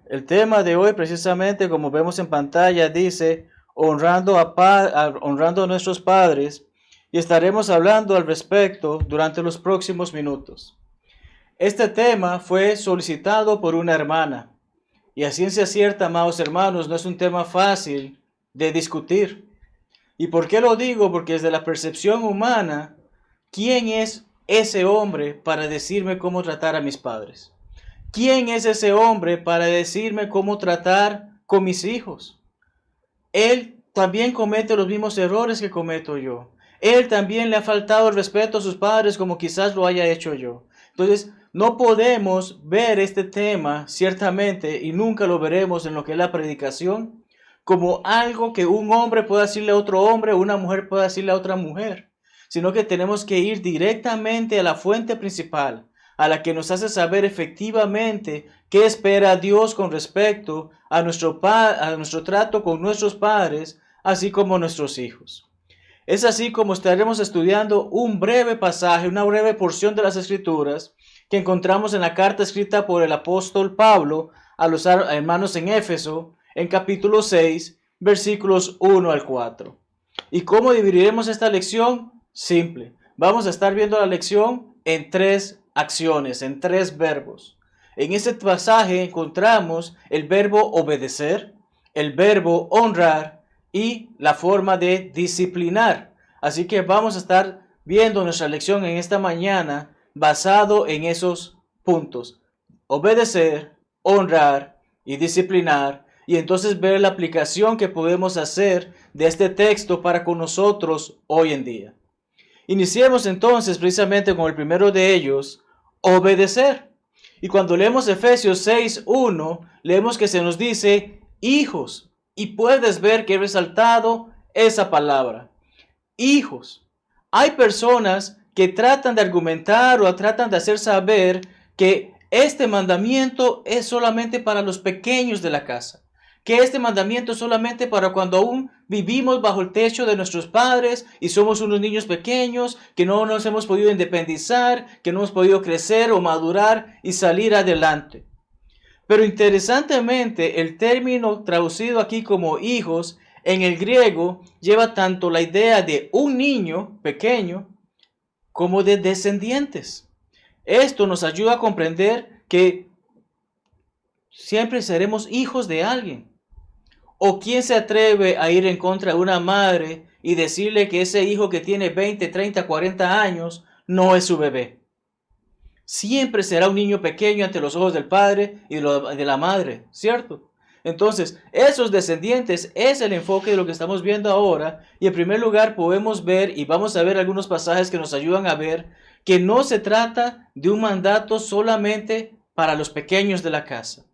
El tema de hoy, precisamente como vemos en pantalla, dice honrando a nuestros padres, y estaremos hablando al respecto durante los próximos minutos. Este tema fue solicitado por una hermana, y a ciencia cierta, amados hermanos, no es un tema fácil de discutir. ¿Y por qué lo digo? Porque desde la percepción humana, ¿quién es ese hombre para decirme cómo tratar a mis padres? ¿Quién es ese hombre para decirme cómo tratar con mis hijos? Él también comete los mismos errores que cometo yo. Él también le ha faltado el respeto a sus padres como quizás lo haya hecho yo. Entonces, no podemos ver este tema, ciertamente, y nunca lo veremos en lo que es la predicación, como algo que un hombre pueda decirle a otro hombre o una mujer pueda decirle a otra mujer, sino que tenemos que ir directamente a la fuente principal, a la que nos hace saber efectivamente qué espera Dios con respecto a nuestro trato con nuestros padres, así como nuestros hijos. Es así como estaremos estudiando un breve pasaje, una breve porción de las Escrituras que encontramos en la carta escrita por el apóstol Pablo a los hermanos en Éfeso, en capítulo 6, versículos 1 al 4. ¿Y cómo dividiremos esta lección? Simple. Vamos a estar viendo la lección en 3 acciones, en 3 verbos. En este pasaje encontramos el verbo obedecer, el verbo honrar y la forma de disciplinar. Así que vamos a estar viendo nuestra lección en esta mañana basado en esos puntos. Obedecer, honrar y disciplinar. Y entonces ver la aplicación que podemos hacer de este texto para con nosotros hoy en día. Iniciemos entonces precisamente con el primero de ellos, obedecer. Y cuando leemos Efesios 6:1, leemos que se nos dice hijos. Y puedes ver que he resaltado esa palabra, hijos. Hay personas que tratan de argumentar o tratan de hacer saber que este mandamiento es solamente para los pequeños de la casa, que este mandamiento es solamente para cuando aún vivimos bajo el techo de nuestros padres y somos unos niños pequeños, que no nos hemos podido independizar, que no hemos podido crecer o madurar y salir adelante. Pero interesantemente, el término traducido aquí como hijos en el griego lleva tanto la idea de un niño pequeño como de descendientes. Esto nos ayuda a comprender que siempre seremos hijos de alguien. ¿O quién se atreve a ir en contra de una madre y decirle que ese hijo que tiene 20, 30, 40 años no es su bebé? Siempre será un niño pequeño ante los ojos del padre y de la madre, ¿cierto? Entonces, esos descendientes es el enfoque de lo que estamos viendo ahora. Y en primer lugar podemos ver, y vamos a ver algunos pasajes que nos ayudan a ver, que no se trata de un mandato solamente para los pequeños de la casa.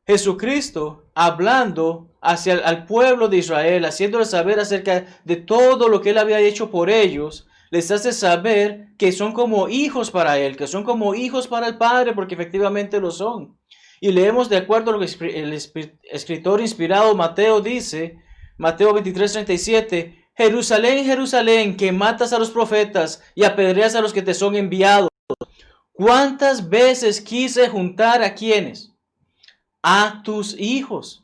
Jesucristo, hablando al pueblo de Israel, haciéndoles saber acerca de todo lo que Él había hecho por ellos, les hace saber que son como hijos para Él, que son como hijos para el Padre, porque efectivamente lo son. Y leemos de acuerdo a lo que el escritor inspirado Mateo dice, Mateo 23:37, Jerusalén, Jerusalén, que matas a los profetas y apedreas a los que te son enviados. ¿Cuántas veces quise juntar a quienes? A tus hijos.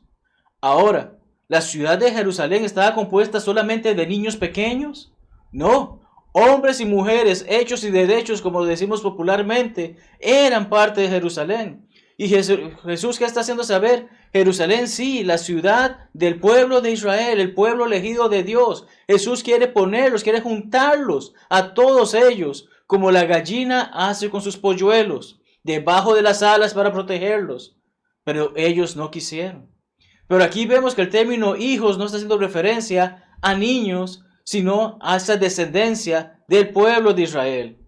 Ahora, ¿la ciudad de Jerusalén estaba compuesta solamente de niños pequeños? No, hombres y mujeres, hechos y derechos, como decimos popularmente, eran parte de Jerusalén. Y Jesús, ¿qué está haciendo saber? Jerusalén, sí, la ciudad del pueblo de Israel, el pueblo elegido de Dios. Jesús quiere ponerlos, quiere juntarlos a todos ellos, como la gallina hace con sus polluelos, debajo de las alas para protegerlos. Pero ellos no quisieron. Pero aquí vemos que el término hijos no está haciendo referencia a niños, sino a esa descendencia del pueblo de Israel.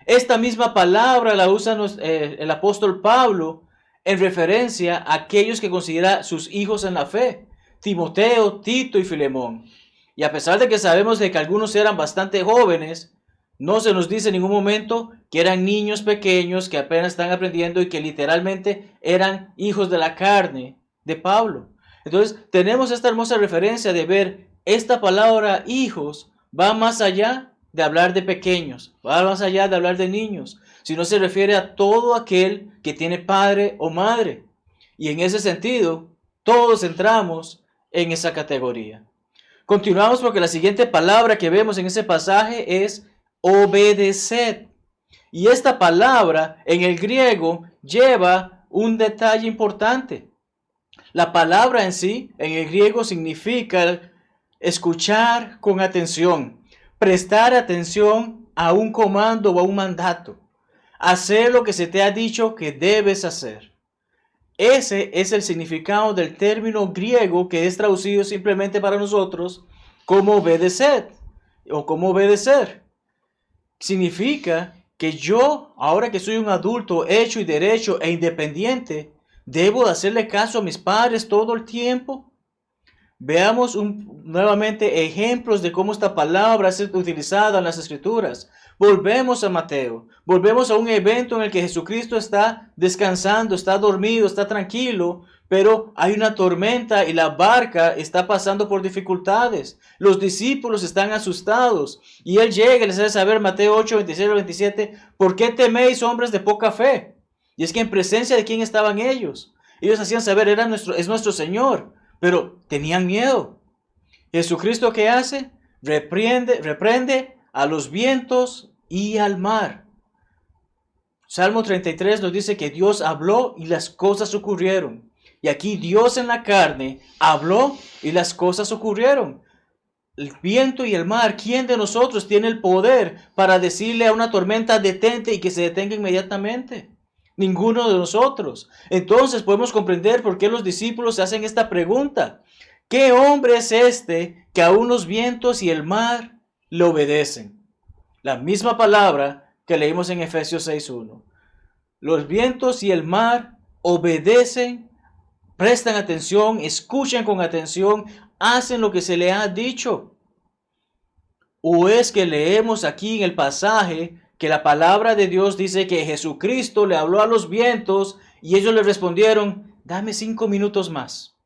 Esta misma palabra la usa el apóstol Pablo en referencia a aquellos que considera sus hijos en la fe, Timoteo, Tito y Filemón. Y a pesar de que sabemos de que algunos eran bastante jóvenes, no se nos dice en ningún momento que eran niños pequeños que apenas están aprendiendo y que literalmente eran hijos de la carne de Pablo. Entonces tenemos esta hermosa referencia de ver esta palabra hijos va más allá de hablar de pequeños, va más allá de hablar de niños, sino se refiere a todo aquel que tiene padre o madre. Y en ese sentido, todos entramos en esa categoría. Continuamos porque la siguiente palabra que vemos en ese pasaje es obedeced. Y esta palabra en el griego lleva un detalle importante. La palabra en sí, en el griego, significa escuchar con atención, prestar atención a un comando o a un mandato, hacer lo que se te ha dicho que debes hacer. Ese es el significado del término griego que es traducido simplemente para nosotros como obedecer o como obedecer. Significa que yo, ahora que soy un adulto hecho y derecho e independiente, ¿debo hacerle caso a mis padres todo el tiempo? Veamos nuevamente ejemplos de cómo esta palabra es utilizada en las Escrituras. Volvemos a Mateo, volvemos a un evento en el que Jesucristo está descansando, está dormido, está tranquilo, pero hay una tormenta y la barca está pasando por dificultades. Los discípulos están asustados y él llega y les hace saber, Mateo 8, 26 al 27, ¿por qué teméis, hombres de poca fe? Y es que en presencia de quién estaban ellos. Ellos hacían saber, es nuestro Señor, pero tenían miedo. Jesucristo, ¿qué hace? Reprende a los vientos y al mar. Salmo 33 nos dice que Dios habló y las cosas ocurrieron. Y aquí Dios en la carne habló y las cosas ocurrieron. El viento y el mar, ¿quién de nosotros tiene el poder para decirle a una tormenta detente y que se detenga inmediatamente? Ninguno de nosotros. Entonces podemos comprender por qué los discípulos se hacen esta pregunta. ¿Qué hombre es este que aún los vientos y el mar le obedecen? La misma palabra que leímos en Efesios 6:1. Los vientos y el mar obedecen, prestan atención, escuchan con atención, hacen lo que se le ha dicho. ¿O es que leemos aquí en el pasaje que la palabra de Dios dice que Jesucristo le habló a los vientos y ellos le respondieron, dame 5 minutos más?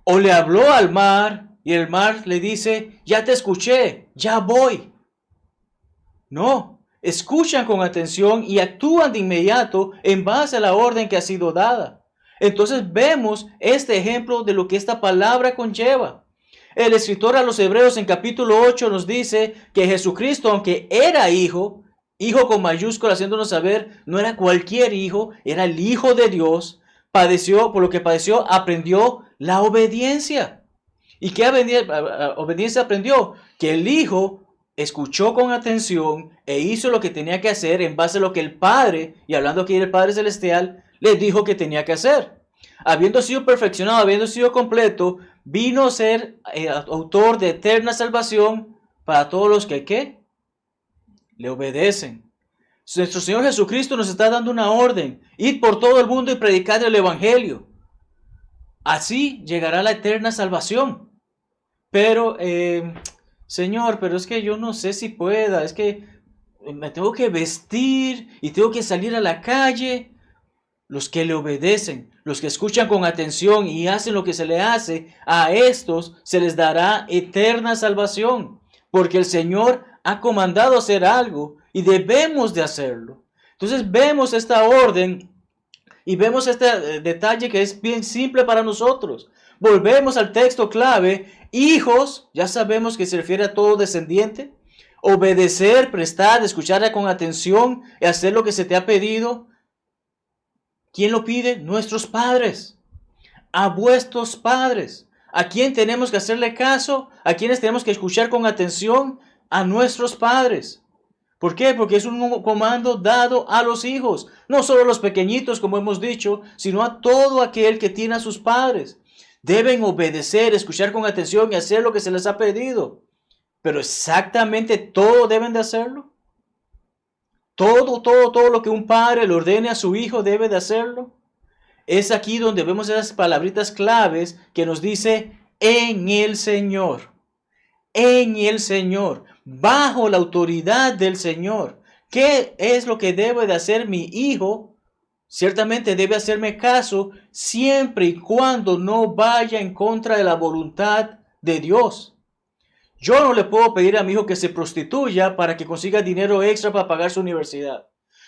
O le habló al mar y el mar le dice, ya te escuché, ya voy. No, escuchan con atención y actúan de inmediato en base a la orden que ha sido dada. Entonces vemos este ejemplo de lo que esta palabra conlleva. El escritor a los Hebreos en capítulo 8 nos dice que Jesucristo, aunque era hijo, hijo con mayúscula, haciéndonos saber, no era cualquier hijo, era el Hijo de Dios, padeció, por lo que padeció, aprendió la obediencia. ¿Y qué obediencia aprendió? Que el Hijo escuchó con atención e hizo lo que tenía que hacer en base a lo que el Padre, y hablando aquí del Padre Celestial, le dijo que tenía que hacer. Habiendo sido perfeccionado, habiendo sido completo, vino a ser autor de eterna salvación para todos los que ¿qué? Le obedecen. Nuestro Señor Jesucristo nos está dando una orden: id por todo el mundo y predicad el Evangelio. Así llegará la eterna salvación. Pero, Señor, pero es que yo no sé si pueda, es que me tengo que vestir y tengo que salir a la calle. Los que le obedecen, los que escuchan con atención y hacen lo que se le hace, a estos se les dará eterna salvación, porque el Señor ha comandado hacer algo y debemos de hacerlo. Entonces vemos esta orden y vemos este detalle que es bien simple para nosotros. Volvemos al texto clave: hijos, ya sabemos que se refiere a todo descendiente. Obedecer, prestar, escuchar con atención y hacer lo que se te ha pedido. ¿Quién lo pide? Nuestros padres. A vuestros padres. ¿A quién tenemos que hacerle caso? ¿A quiénes tenemos que escuchar con atención? A nuestros padres. ¿Por qué? Porque es un comando dado a los hijos. No solo a los pequeñitos, como hemos dicho, sino a todo aquel que tiene a sus padres. Deben obedecer, escuchar con atención y hacer lo que se les ha pedido. Pero exactamente todo deben de hacerlo. Todo lo que un padre le ordene a su hijo debe de hacerlo. Es aquí donde vemos esas palabritas claves que nos dice en el Señor. En el Señor. Bajo la autoridad del Señor. ¿Qué es lo que debe de hacer mi hijo? Ciertamente debe hacerme caso siempre y cuando no vaya en contra de la voluntad de Dios. Yo no le puedo pedir a mi hijo que se prostituya para que consiga dinero extra para pagar su universidad.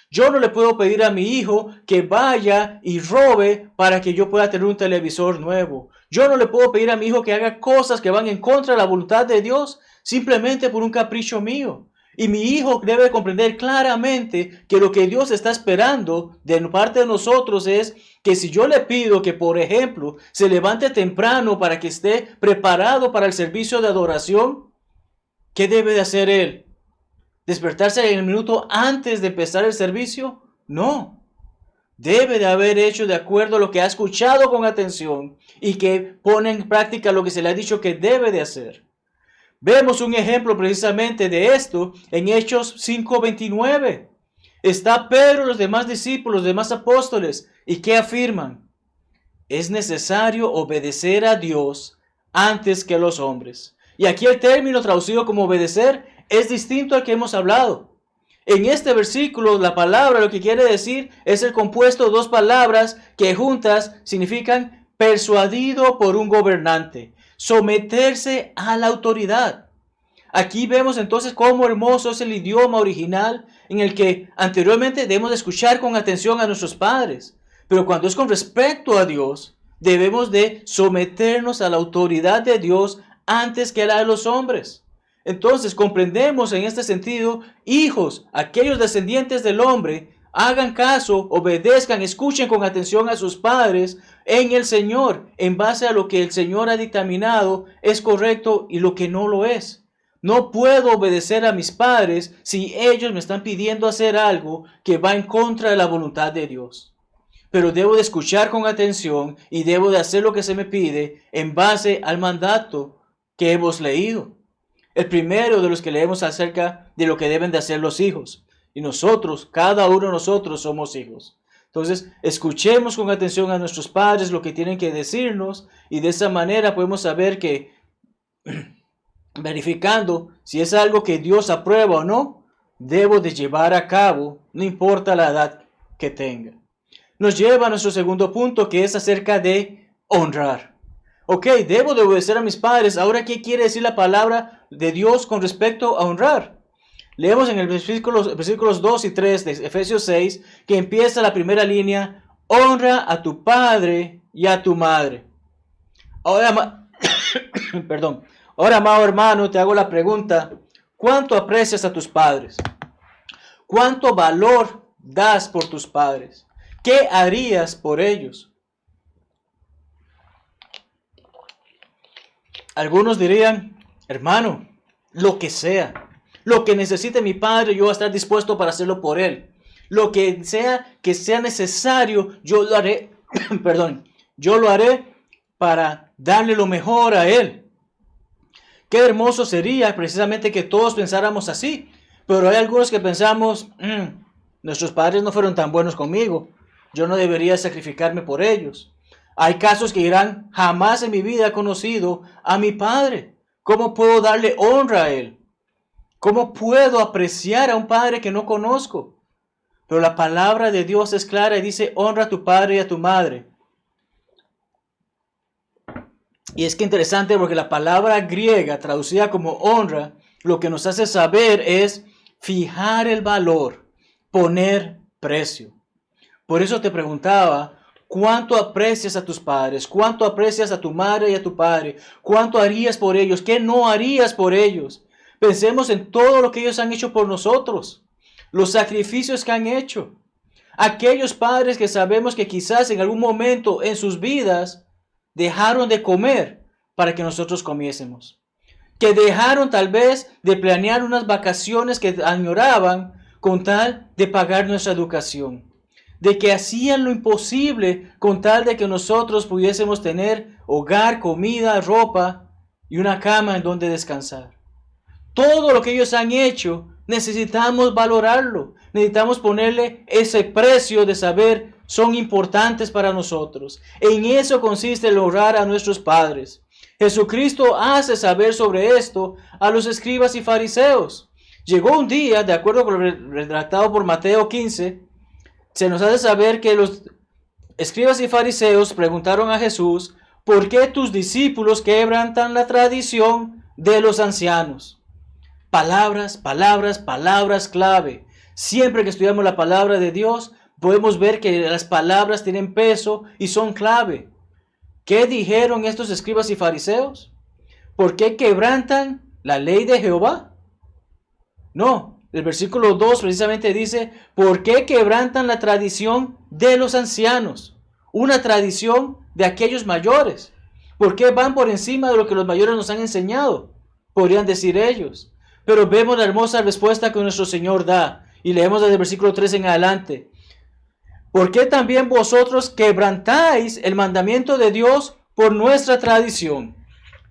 Yo no le puedo pedir a mi hijo que vaya y robe para que yo pueda tener un televisor nuevo. Yo no le puedo pedir a mi hijo que haga cosas que van en contra de la voluntad de Dios simplemente por un capricho mío. Y mi hijo debe comprender claramente que lo que Dios está esperando de parte de nosotros es que si yo le pido que, por ejemplo, se levante temprano para que esté preparado para el servicio de adoración, ¿qué debe de hacer él? ¿Despertarse en el minuto antes de empezar el servicio? No. Debe de haber hecho de acuerdo a lo que ha escuchado con atención y que pone en práctica lo que se le ha dicho que debe de hacer. Vemos un ejemplo precisamente de esto en Hechos 5:29. Está Pedro y los demás discípulos, los demás apóstoles, ¿y qué afirman? Es necesario obedecer a Dios antes que a los hombres. Y aquí el término traducido como obedecer es distinto al que hemos hablado. En este versículo la palabra lo que quiere decir es el compuesto de dos palabras que juntas significan persuadido por un gobernante, someterse a la autoridad. Aquí vemos entonces cómo hermoso es el idioma original en el que anteriormente debemos de escuchar con atención a nuestros padres. Pero cuando es con respecto a Dios, debemos de someternos a la autoridad de Dios antes que a la de los hombres. Entonces comprendemos en este sentido, hijos, aquellos descendientes del hombre, hagan caso, obedezcan, escuchen con atención a sus padres en el Señor, en base a lo que el Señor ha dictaminado es correcto y lo que no lo es. No puedo obedecer a mis padres si ellos me están pidiendo hacer algo que va en contra de la voluntad de Dios. Pero debo de escuchar con atención y debo de hacer lo que se me pide en base al mandato que hemos leído. El primero de los que leemos acerca de lo que deben de hacer los hijos. Y nosotros, cada uno de nosotros somos hijos. Entonces, escuchemos con atención a nuestros padres lo que tienen que decirnos y de esa manera podemos saber que, verificando si es algo que Dios aprueba o no, debo de llevar a cabo, no importa la edad que tenga. Nos lleva a nuestro segundo punto, que es acerca de honrar. Ok, debo de obedecer a mis padres. Ahora, ¿qué quiere decir la palabra de Dios con respecto a honrar? Leemos en el versículos 2 y 3 de Efesios 6, que empieza la primera línea: honra a tu padre y a tu madre. Ahora, ahora, amado hermano, te hago la pregunta: ¿cuánto aprecias a tus padres? ¿Cuánto valor das por tus padres? ¿Qué harías por ellos? Algunos dirían: hermano, lo que sea. Lo que necesite mi padre, yo voy a estar dispuesto para hacerlo por él. Lo que sea necesario, yo lo haré, yo lo haré para darle lo mejor a él. Qué hermoso sería precisamente que todos pensáramos así. Pero hay algunos que pensamos, nuestros padres no fueron tan buenos conmigo. Yo no debería sacrificarme por ellos. Hay casos que dirán: jamás en mi vida he conocido a mi padre. ¿Cómo puedo darle honra a él? ¿Cómo puedo apreciar a un padre que no conozco? Pero la palabra de Dios es clara y dice: honra a tu padre y a tu madre. Y es que interesante porque la palabra griega traducida como honra, lo que nos hace saber es fijar el valor, poner precio. Por eso te preguntaba: ¿cuánto aprecias a tus padres? ¿Cuánto aprecias a tu madre y a tu padre? ¿Cuánto harías por ellos? ¿Qué no harías por ellos? Pensemos en todo lo que ellos han hecho por nosotros, los sacrificios que han hecho. Aquellos padres que sabemos que quizás en algún momento en sus vidas dejaron de comer para que nosotros comiésemos. Que dejaron tal vez de planear unas vacaciones que añoraban con tal de pagar nuestra educación. De que hacían lo imposible con tal de que nosotros pudiésemos tener hogar, comida, ropa y una cama en donde descansar. Todo lo que ellos han hecho, necesitamos valorarlo. Necesitamos ponerle ese precio de saber son importantes para nosotros. En eso consiste el honrar a nuestros padres. Jesucristo hace saber sobre esto a los escribas y fariseos. Llegó un día, de acuerdo con lo relatado por Mateo 15, se nos hace saber que los escribas y fariseos preguntaron a Jesús: ¿por qué tus discípulos quebrantan la tradición de los ancianos. Palabras, palabras, palabras clave. Siempre que estudiamos la palabra de Dios, podemos ver que las palabras tienen peso y son clave. ¿Qué dijeron estos escribas y fariseos? ¿Por qué quebrantan la ley de Jehová? No, el versículo 2 precisamente dice, ¿por qué quebrantan la tradición de los ancianos? Una tradición de aquellos mayores. ¿Por qué van por encima de lo que los mayores nos han enseñado? Podrían decir ellos. Pero vemos la hermosa respuesta que nuestro Señor da. Y leemos desde el versículo 3 en adelante. ¿Por qué también vosotros quebrantáis el mandamiento de Dios por nuestra tradición?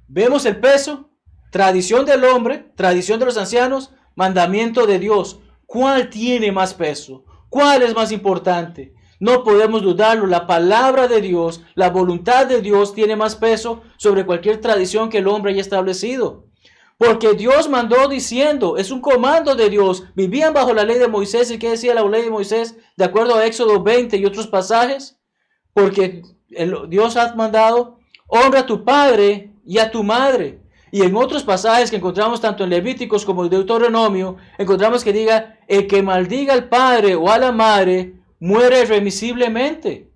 Vemos el peso. Tradición del hombre, tradición de los ancianos, mandamiento de Dios. ¿Cuál tiene más peso? ¿Cuál es más importante? No podemos dudarlo. La palabra de Dios, la voluntad de Dios tiene más peso sobre cualquier tradición que el hombre haya establecido. Porque Dios mandó diciendo, es un comando de Dios. Vivían bajo la ley de Moisés. ¿Y qué decía la ley de Moisés? De acuerdo a Éxodo 20 y otros pasajes. Porque Dios ha mandado, honra a tu padre y a tu madre. Y en otros pasajes que encontramos tanto en Levíticos como en Deuteronomio, encontramos que diga, el que maldiga al padre o a la madre, muere irremisiblemente.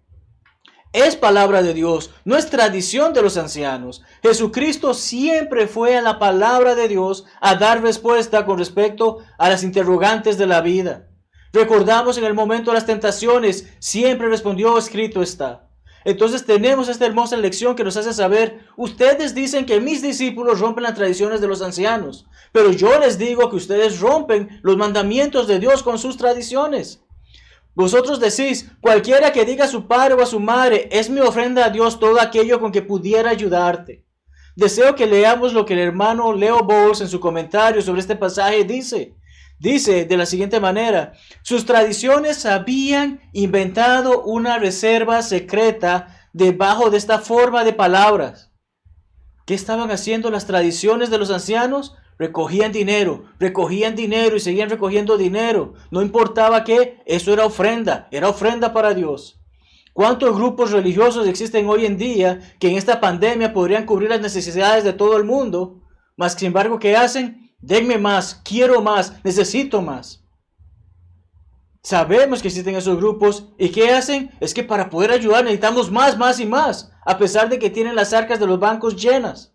Es palabra de Dios, no es tradición de los ancianos. Jesucristo siempre fue a la palabra de Dios a dar respuesta con respecto a las interrogantes de la vida. Recordamos en el momento de las tentaciones, siempre respondió, escrito está. Entonces tenemos esta hermosa lección que nos hace saber, ustedes dicen que mis discípulos rompen las tradiciones de los ancianos, pero yo les digo que ustedes rompen los mandamientos de Dios con sus tradiciones. Vosotros decís, cualquiera que diga a su padre o a su madre, es mi ofrenda a Dios todo aquello con que pudiera ayudarte. Deseo que leamos lo que el hermano Leo Bowles en su comentario sobre este pasaje dice. Dice de la siguiente manera, sus tradiciones habían inventado una reserva secreta debajo de esta forma de palabras. ¿Qué estaban haciendo las tradiciones de los ancianos? Recogían dinero y seguían recogiendo dinero. No importaba qué, eso era ofrenda para Dios. ¿Cuántos grupos religiosos existen hoy en día que en esta pandemia podrían cubrir las necesidades de todo el mundo? Mas, sin embargo, ¿qué hacen? Denme más, quiero más, necesito más. Sabemos que existen esos grupos y ¿qué hacen? Es que para poder ayudar necesitamos más y más, a pesar de que tienen las arcas de los bancos llenas.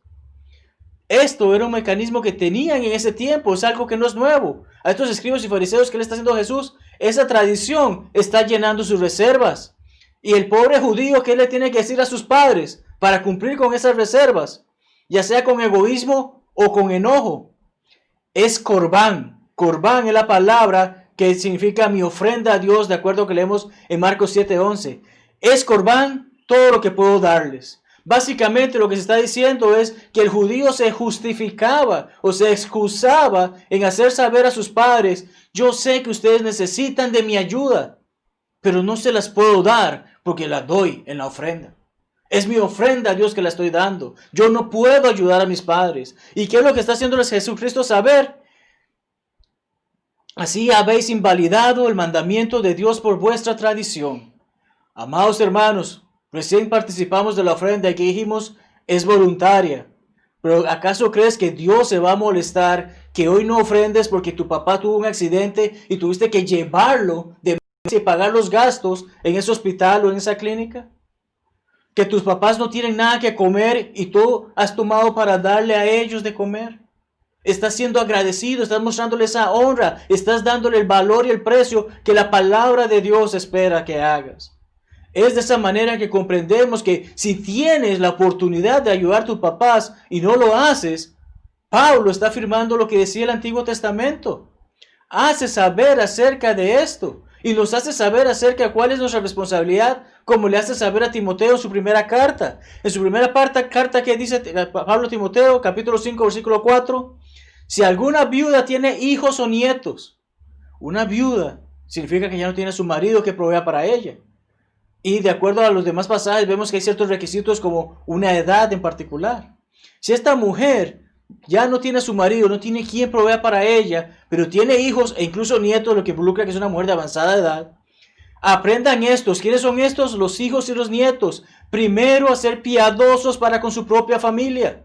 Esto era un mecanismo que tenían en ese tiempo, es algo que no es nuevo. A estos escribas y fariseos que le está haciendo Jesús, esa tradición está llenando sus reservas. Y el pobre judío, ¿qué le tiene que decir a sus padres para cumplir con esas reservas? Ya sea con egoísmo o con enojo. Es corbán. Corbán es la palabra que significa mi ofrenda a Dios, de acuerdo a que leemos en Marcos 7:11. Es corbán todo lo que puedo darles. Básicamente lo que se está diciendo es que el judío se justificaba o se excusaba en hacer saber a sus padres, yo sé que ustedes necesitan de mi ayuda, pero no se las puedo dar porque la doy en la ofrenda. Es mi ofrenda a Dios que la estoy dando. Yo no puedo ayudar a mis padres. ¿Y qué es lo que está haciéndoles Jesucristo saber? Así habéis invalidado el mandamiento de Dios por vuestra tradición. Amados hermanos, recién participamos de la ofrenda y que dijimos es voluntaria. Pero ¿acaso crees que Dios se va a molestar que hoy no ofrendes porque tu papá tuvo un accidente y tuviste que llevarlo de y pagar los gastos en ese hospital o en esa clínica? Que tus papás no tienen nada que comer y tú has tomado para darle a ellos de comer. Estás siendo agradecido, estás mostrándole esa honra, estás dándole el valor y el precio que la palabra de Dios espera que hagas. Es de esa manera que comprendemos que si tienes la oportunidad de ayudar a tus papás y no lo haces, Pablo está afirmando lo que decía el Antiguo Testamento. Hace saber acerca de esto y nos hace saber acerca de cuál es nuestra responsabilidad, como le hace saber a Timoteo en su primera carta. En su primera carta que dice Pablo a Timoteo, capítulo 5, versículo 4, si alguna viuda tiene hijos o nietos, una viuda significa que ya no tiene a su marido que provea para ella. Y de acuerdo a los demás pasajes vemos que hay ciertos requisitos como una edad en particular. Si esta mujer ya no tiene a su marido, no tiene quien provea para ella, pero tiene hijos e incluso nietos, lo que involucra que es una mujer de avanzada edad, aprendan estos. ¿Quiénes son estos? Los hijos y los nietos. Primero a ser piadosos para con su propia familia.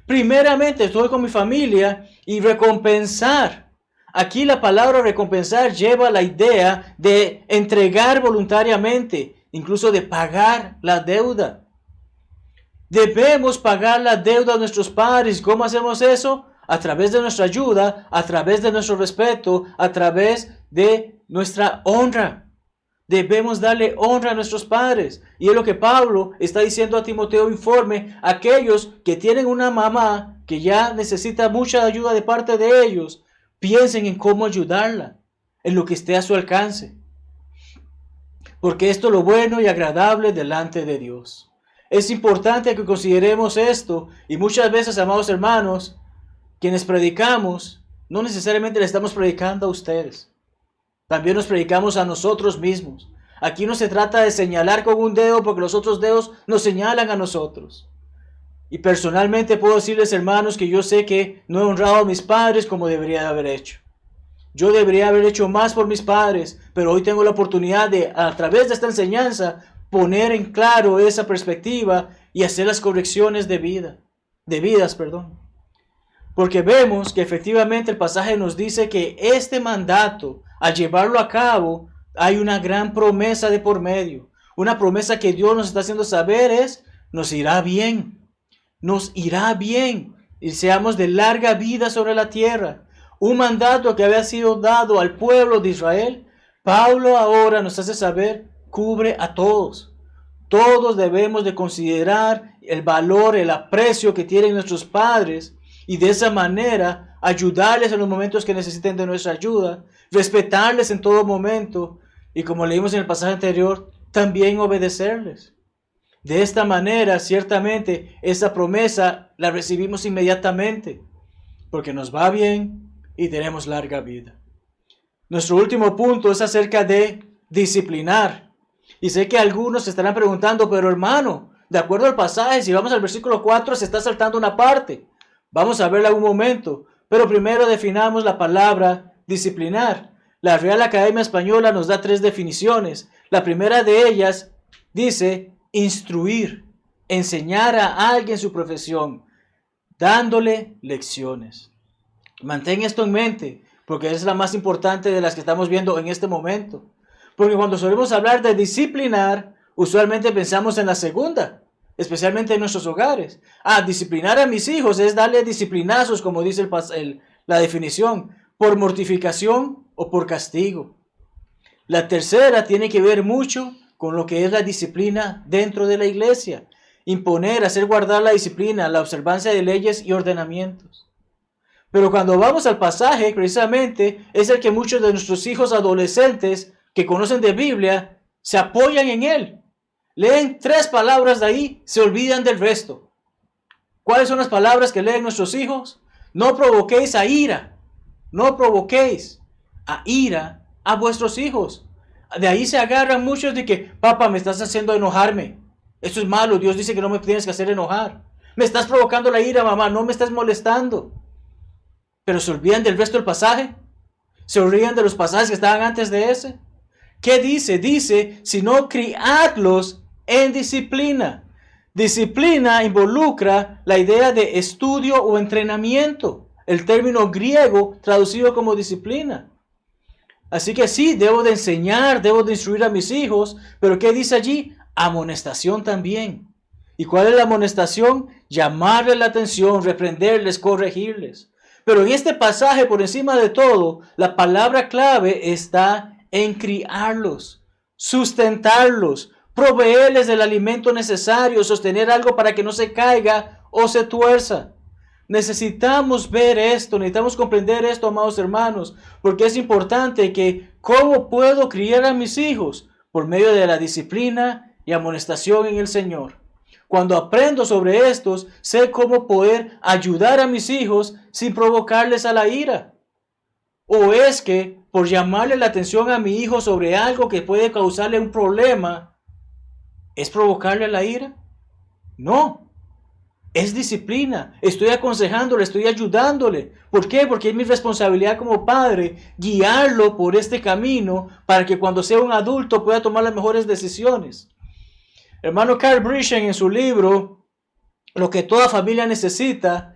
Primeramente estoy con mi familia y recompensar. Aquí la palabra recompensar lleva la idea de entregar voluntariamente, incluso de pagar la deuda. Debemos pagar la deuda a nuestros padres. ¿Cómo hacemos eso? A través de nuestra ayuda, a través de nuestro respeto, a través de nuestra honra. Debemos darle honra a nuestros padres. Y es lo que Pablo está diciendo a Timoteo: informe a aquellos que tienen una mamá que ya necesita mucha ayuda de parte de ellos. Piensen en cómo ayudarla, en lo que esté a su alcance. Porque esto es lo bueno y agradable delante de Dios. Es importante que consideremos esto, y muchas veces, amados hermanos, quienes predicamos, no necesariamente le estamos predicando a ustedes. También nos predicamos a nosotros mismos. Aquí no se trata de señalar con un dedo porque los otros dedos nos señalan a nosotros. Y personalmente puedo decirles, hermanos, que yo sé que no he honrado a mis padres como debería de haber hecho. Yo debería haber hecho más por mis padres, pero hoy tengo la oportunidad de, a través de esta enseñanza, poner en claro esa perspectiva y hacer las correcciones debidas. Porque vemos que efectivamente el pasaje nos dice que este mandato, al llevarlo a cabo, hay una gran promesa de por medio. Una promesa que Dios nos está haciendo saber es: nos irá bien. Nos irá bien y seamos de larga vida sobre la tierra. Un mandato que había sido dado al pueblo de Israel, Pablo ahora nos hace saber, cubre a todos. Todos debemos de considerar el valor, el aprecio que tienen nuestros padres y de esa manera ayudarles en los momentos que necesiten de nuestra ayuda, respetarles en todo momento y, como leímos en el pasaje anterior, también obedecerles. De esta manera, ciertamente, esa promesa la recibimos inmediatamente, porque nos va bien y tenemos larga vida. Nuestro último punto es acerca de disciplinar. Y sé que algunos se estarán preguntando, pero hermano, de acuerdo al pasaje, si vamos al versículo 4, se está saltando una parte. Vamos a verla en un momento, pero primero definamos la palabra disciplinar. La Real Academia Española nos da 3 definiciones. La primera de ellas dice: instruir, enseñar a alguien su profesión, dándole lecciones. Mantén esto en mente, porque es la más importante de las que estamos viendo en este momento. Porque cuando solemos hablar de disciplinar, usualmente pensamos en la segunda, especialmente en nuestros hogares. Disciplinar a mis hijos es darle disciplinazos, como dice la definición, por mortificación o por castigo. La tercera tiene que ver mucho con lo que es la disciplina dentro de la iglesia. Imponer, hacer guardar la disciplina, la observancia de leyes y ordenamientos. Pero cuando vamos al pasaje, precisamente, es el que muchos de nuestros hijos adolescentes que conocen de Biblia se apoyan en él. Leen 3 palabras de ahí, se olvidan del resto. ¿Cuáles son las palabras que leen nuestros hijos? No provoquéis a ira. No provoquéis a ira a vuestros hijos. De ahí se agarran muchos de que: papá, me estás haciendo enojarme. Esto es malo, Dios dice que no me tienes que hacer enojar. Me estás provocando la ira, mamá, no me estás molestando. Pero se olvidan del resto del pasaje. Se olvidan de los pasajes que estaban antes de ese. ¿Qué dice? Dice: sino criadlos en disciplina. Disciplina involucra la idea de estudio o entrenamiento. El término griego traducido como disciplina. Así que sí, debo de enseñar, debo de instruir a mis hijos, pero ¿qué dice allí? Amonestación también. ¿Y cuál es la amonestación? Llamarles la atención, reprenderles, corregirles. Pero en este pasaje, por encima de todo, la palabra clave está en criarlos, sustentarlos, proveerles del alimento necesario, sostener algo para que no se caiga o se tuerza. Necesitamos ver esto, necesitamos comprender esto, amados hermanos, porque es importante que ¿cómo puedo criar a mis hijos? Por medio de la disciplina y amonestación en el Señor. Cuando aprendo sobre estos, sé cómo poder ayudar a mis hijos sin provocarles a la ira. ¿O es que por llamarle la atención a mi hijo sobre algo que puede causarle un problema, es provocarle a la ira? No. Es disciplina, estoy aconsejándole, estoy ayudándole. ¿Por qué? Porque es mi responsabilidad como padre guiarlo por este camino para que cuando sea un adulto pueda tomar las mejores decisiones. Hermano Carl Brischen, en su libro Lo que toda familia necesita,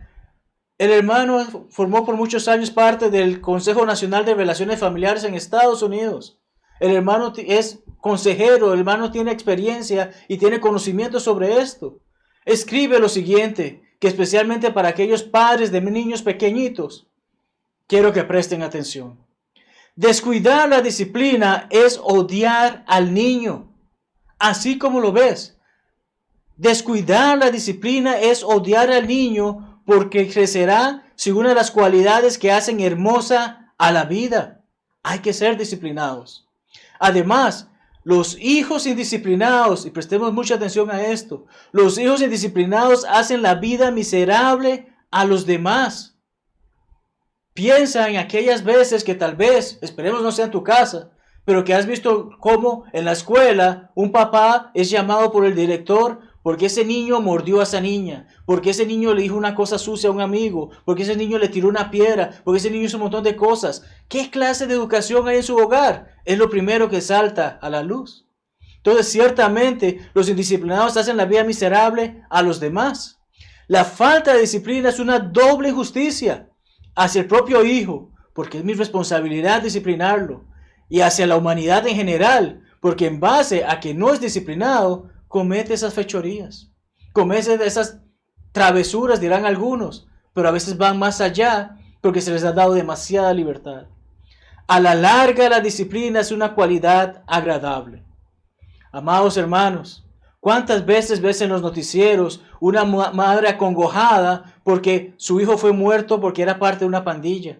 El hermano formó por muchos años parte del Consejo Nacional de Relaciones Familiares en Estados Unidos. El hermano es consejero, el hermano tiene experiencia y tiene conocimiento sobre esto. Escribe lo siguiente, que especialmente para aquellos padres de niños pequeñitos, quiero que presten atención. Descuidar la disciplina es odiar al niño, así como lo ves. Descuidar la disciplina es odiar al niño porque crecerá sin una de las cualidades que hacen hermosa a la vida. Hay que ser disciplinados. Además, los hijos indisciplinados, y prestemos mucha atención a esto, los hijos indisciplinados hacen la vida miserable a los demás. Piensa en aquellas veces que tal vez, esperemos no sea en tu casa, pero que has visto cómo en la escuela un papá es llamado por el director porque ese niño mordió a esa niña, porque ese niño le dijo una cosa sucia a un amigo, porque ese niño le tiró una piedra, porque ese niño hizo un montón de cosas. ¿Qué clase de educación hay en su hogar? Es lo primero que salta a la luz. Entonces, ciertamente, los indisciplinados hacen la vida miserable a los demás. La falta de disciplina es una doble injusticia hacia el propio hijo, porque es mi responsabilidad disciplinarlo, y hacia la humanidad en general, porque en base a que no es disciplinado, comete esas fechorías, comete esas travesuras, dirán algunos, pero a veces van más allá porque se les ha dado demasiada libertad. A la larga, la disciplina es una cualidad agradable. Amados hermanos, ¿cuántas veces ves en los noticieros una madre acongojada porque su hijo fue muerto porque era parte de una pandilla?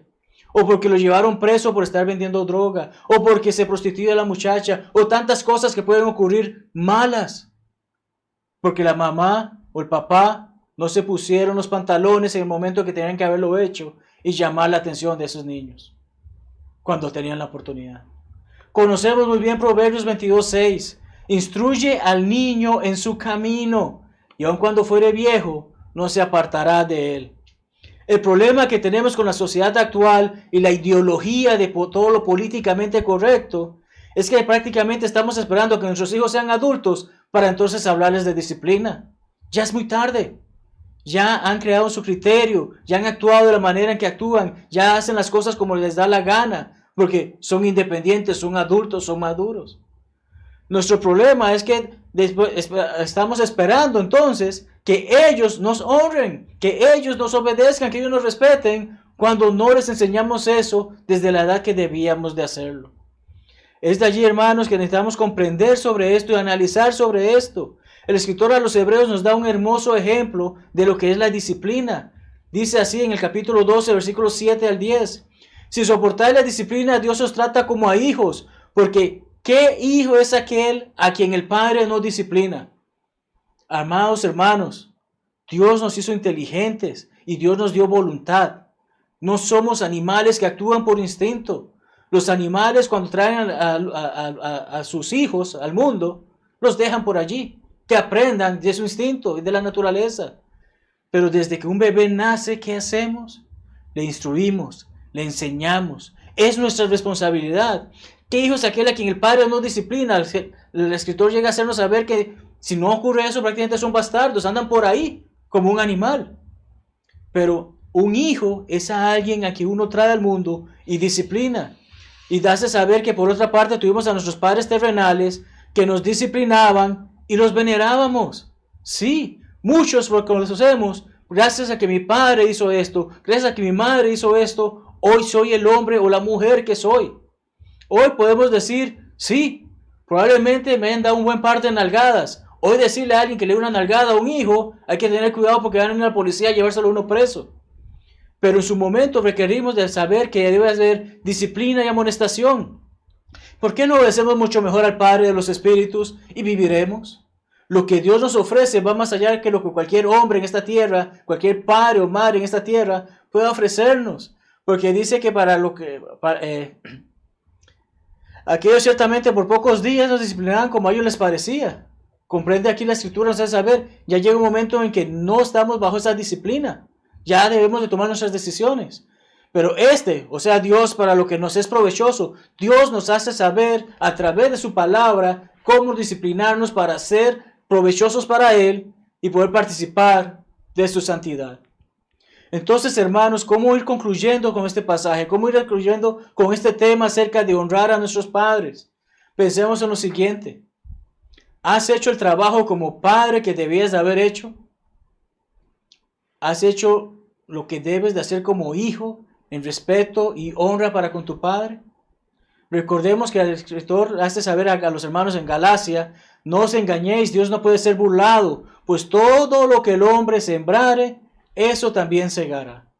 O porque lo llevaron preso por estar vendiendo droga, o porque se prostituye la muchacha, o tantas cosas que pueden ocurrir malas. Porque la mamá o el papá no se pusieron los pantalones en el momento que tenían que haberlo hecho y llamar la atención de esos niños cuando tenían la oportunidad. Conocemos muy bien Proverbios 22:6. Instruye al niño en su camino, y aun cuando fuere viejo, no se apartará de él. El problema que tenemos con la sociedad actual y la ideología de todo lo políticamente correcto es que prácticamente estamos esperando que nuestros hijos sean adultos para entonces hablarles de disciplina. Ya es muy tarde. Ya han creado su criterio, ya han actuado de la manera en que actúan, ya hacen las cosas como les da la gana, porque son independientes, son adultos, son maduros. Nuestro problema es que estamos esperando entonces que ellos nos honren, que ellos nos obedezcan, que ellos nos respeten, cuando no les enseñamos eso desde la edad que debíamos de hacerlo. Es de allí, hermanos, que necesitamos comprender sobre esto y analizar sobre esto. El escritor a los Hebreos nos da un hermoso ejemplo de lo que es la disciplina. Dice así en el capítulo 12, versículos 7 al 10. Si soportáis la disciplina, Dios os trata como a hijos, porque ¿qué hijo es aquel a quien el Padre no disciplina? Amados hermanos, Dios nos hizo inteligentes y Dios nos dio voluntad. No somos animales que actúan por instinto. Los animales, cuando traen a sus hijos al mundo, los dejan por allí, que aprendan de su instinto y de la naturaleza. Pero desde que un bebé nace, ¿qué hacemos? Le instruimos, le enseñamos. Es nuestra responsabilidad. ¿Qué hijo es aquel a quien el padre no disciplina? El escritor llega a hacernos saber que si no ocurre eso, prácticamente son bastardos, andan por ahí como un animal. Pero un hijo es a alguien a quien uno trae al mundo y disciplina. Y dace saber que por otra parte tuvimos a nuestros padres terrenales que nos disciplinaban y los venerábamos. Sí, muchos lo conocemos, gracias a que mi padre hizo esto, gracias a que mi madre hizo esto, hoy soy el hombre o la mujer que soy. Hoy podemos decir, sí, probablemente me hayan dado un buen par de nalgadas. Hoy decirle a alguien que le dé una nalgada a un hijo, hay que tener cuidado porque van a venir a la policía a llevárselo a uno preso. Pero en su momento requerimos de saber que debe haber disciplina y amonestación. ¿Por qué no obedecemos mucho mejor al Padre de los Espíritus y viviremos? Lo que Dios nos ofrece va más allá que lo que cualquier hombre en esta tierra, cualquier padre o madre en esta tierra pueda ofrecernos. Porque dice que aquellos ciertamente por pocos días nos disciplinaban como a ellos les parecía. Comprende aquí la escritura, nos hace saber, ya llega un momento en que no estamos bajo esa disciplina. Ya debemos de tomar nuestras decisiones. Pero o sea, Dios para lo que nos es provechoso, Dios nos hace saber a través de su palabra cómo disciplinarnos para ser provechosos para Él y poder participar de su santidad. Entonces, hermanos, ¿cómo ir concluyendo con este pasaje? ¿Cómo ir concluyendo con este tema acerca de honrar a nuestros padres? Pensemos en lo siguiente. ¿Has hecho el trabajo como padre que debías de haber hecho? ¿Has hecho lo que debes de hacer como hijo en respeto y honra para con tu padre? Recordemos que el escritor hace saber a los hermanos en Galacia, no os engañéis, Dios no puede ser burlado, pues todo lo que el hombre sembrare, eso también segará.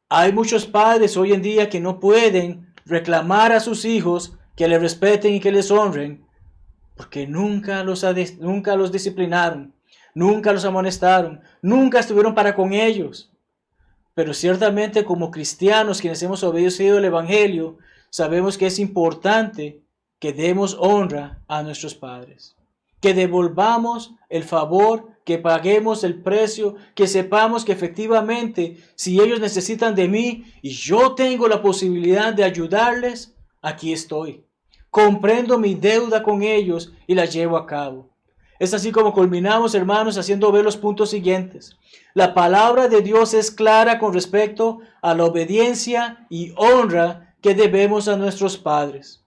Hay muchos padres hoy en día que no pueden reclamar a sus hijos que les respeten y que les honren, porque nunca los disciplinaron, nunca los amonestaron, nunca estuvieron para con ellos. Pero ciertamente como cristianos quienes hemos obedecido el Evangelio, sabemos que es importante que demos honra a nuestros padres, que devolvamos el favor, que paguemos el precio, que sepamos que efectivamente si ellos necesitan de mí y yo tengo la posibilidad de ayudarles, aquí estoy. Comprendo mi deuda con ellos y la llevo a cabo. Es así como culminamos, hermanos, haciendo ver los puntos siguientes. La palabra de Dios es clara con respecto a la obediencia y honra que debemos a nuestros padres.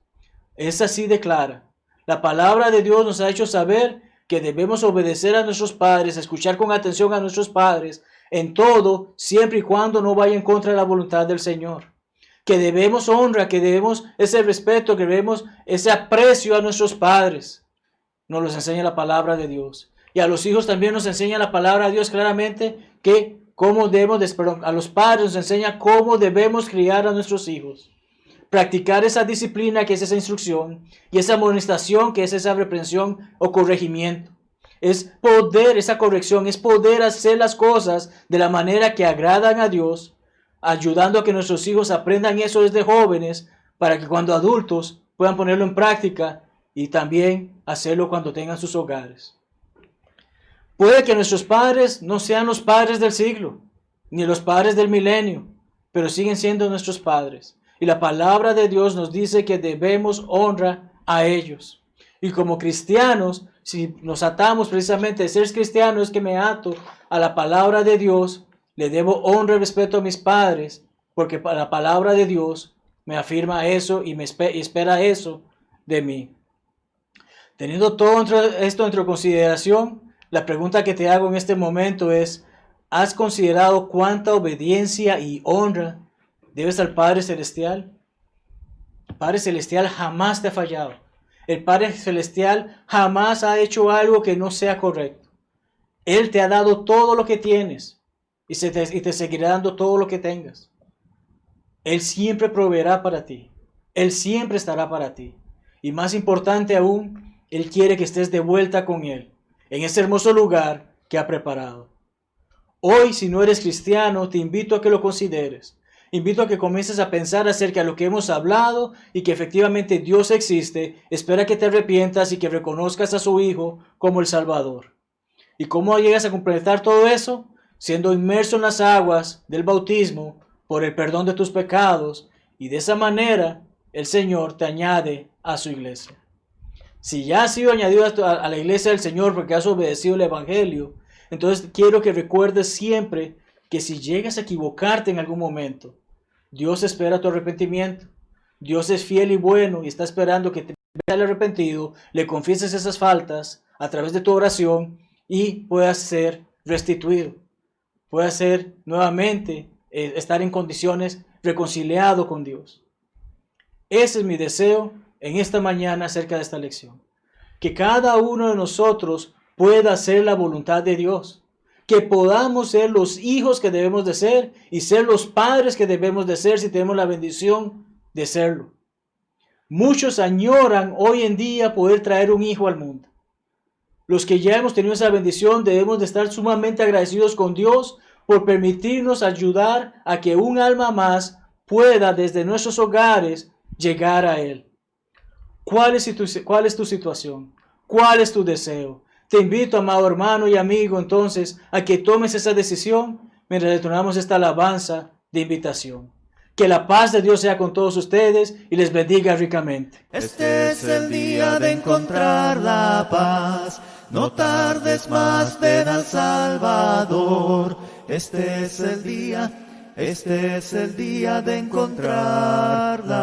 Es así de clara. La palabra de Dios nos ha hecho saber que debemos obedecer a nuestros padres, escuchar con atención a nuestros padres en todo, siempre y cuando no vaya en contra de la voluntad del Señor. Que debemos honra, que debemos ese respeto, que debemos ese aprecio a nuestros padres. Nos los enseña la palabra de Dios. Y a los hijos también nos enseña la palabra de Dios claramente que a los padres nos enseña cómo debemos criar a nuestros hijos. Practicar esa disciplina que es esa instrucción y esa amonestación que es esa reprensión o corregimiento. Esa corrección es poder hacer las cosas de la manera que agradan a Dios, ayudando a que nuestros hijos aprendan eso desde jóvenes para que cuando adultos puedan ponerlo en práctica y también hacerlo cuando tengan sus hogares. Puede que nuestros padres no sean los padres del siglo, ni los padres del milenio, pero siguen siendo nuestros padres. Y la palabra de Dios nos dice que debemos honra a ellos. Y como cristianos, si nos atamos precisamente de ser cristiano, es que me ato a la palabra de Dios, le debo honra y respeto a mis padres, porque la palabra de Dios me afirma eso y espera eso de mí. Teniendo todo esto entre consideración, la pregunta que te hago en este momento es, ¿has considerado cuánta obediencia y honra debes al Padre Celestial? El Padre Celestial jamás te ha fallado. El Padre Celestial jamás ha hecho algo que no sea correcto. Él te ha dado todo lo que tienes y te seguirá dando todo lo que tengas. Él siempre proveerá para ti. Él siempre estará para ti. Y más importante aún, Él quiere que estés de vuelta con Él, en ese hermoso lugar que ha preparado. Hoy, si no eres cristiano, te invito a que lo consideres. Invito a que comiences a pensar acerca de lo que hemos hablado y que efectivamente Dios existe. Espera que te arrepientas y que reconozcas a su Hijo como el Salvador. ¿Y cómo llegas a completar todo eso? Siendo inmerso en las aguas del bautismo por el perdón de tus pecados, y de esa manera el Señor te añade a su iglesia. Si ya has sido añadido a la iglesia del Señor porque has obedecido el Evangelio, entonces quiero que recuerdes siempre que si llegas a equivocarte en algún momento, Dios espera tu arrepentimiento. Dios es fiel y bueno y está esperando que te veas arrepentido, le confieses esas faltas a través de tu oración y puedas ser restituido. Puedas ser nuevamente, estar en condiciones reconciliado con Dios. Ese es mi deseo en esta mañana acerca de esta lección. Que cada uno de nosotros pueda hacer la voluntad de Dios. Que podamos ser los hijos que debemos de ser y ser los padres que debemos de ser si tenemos la bendición de serlo. Muchos añoran hoy en día poder traer un hijo al mundo. Los que ya hemos tenido esa bendición debemos de estar sumamente agradecidos con Dios por permitirnos ayudar a que un alma más pueda desde nuestros hogares llegar a Él. ¿Cuál es tu situación? ¿Cuál es tu deseo? Te invito, amado hermano y amigo, entonces, a que tomes esa decisión mientras retornamos esta alabanza de invitación. Que la paz de Dios sea con todos ustedes y les bendiga ricamente. Este es el día de encontrar la paz. No tardes más, ven al Salvador. este es el día de encontrarla.